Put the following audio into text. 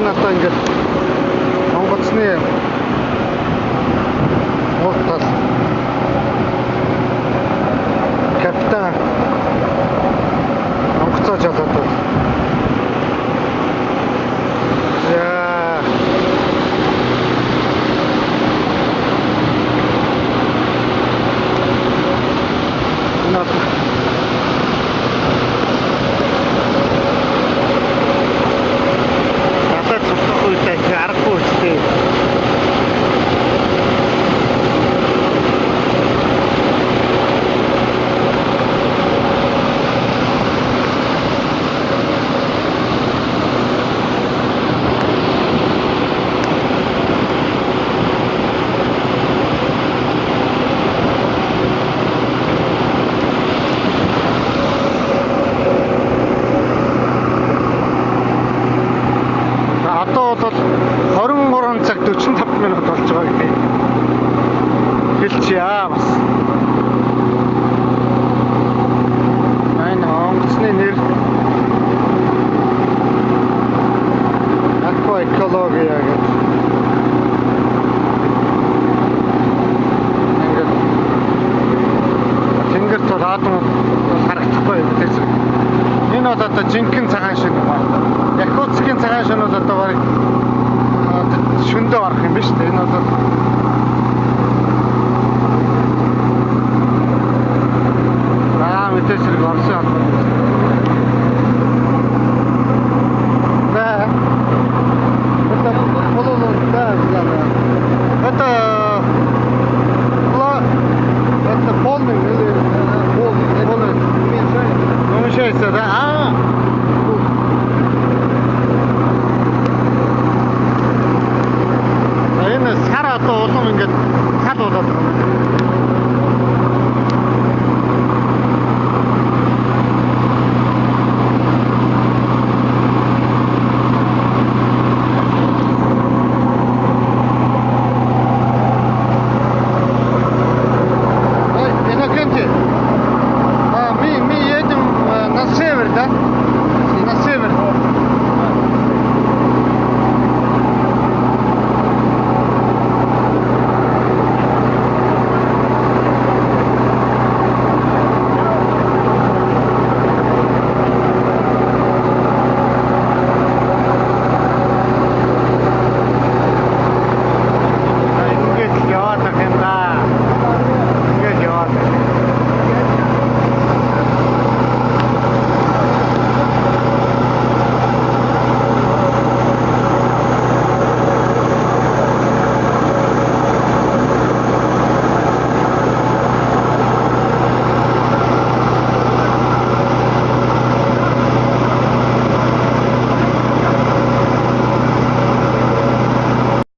энэ одоо ингээд онгоцны урт тал капитан онгоцоо жалаад байна. Яа. Надад цогцох үедээ аргагүй үстэй. Одоо бол 23 цаг 45 минут болж байгаа гэдэг хэлчихье бас. Энэ онгоцны нэр аква экология гэдэг. Ингээд тэнгэр тулаад харагдахгүй юм тийм. Энэ бол одоо жинхэнэ цагаан шин юм аа. Якутскийн цагаан шин бол одоо барыг шөндөө гарах юм биш үү? Энэ бол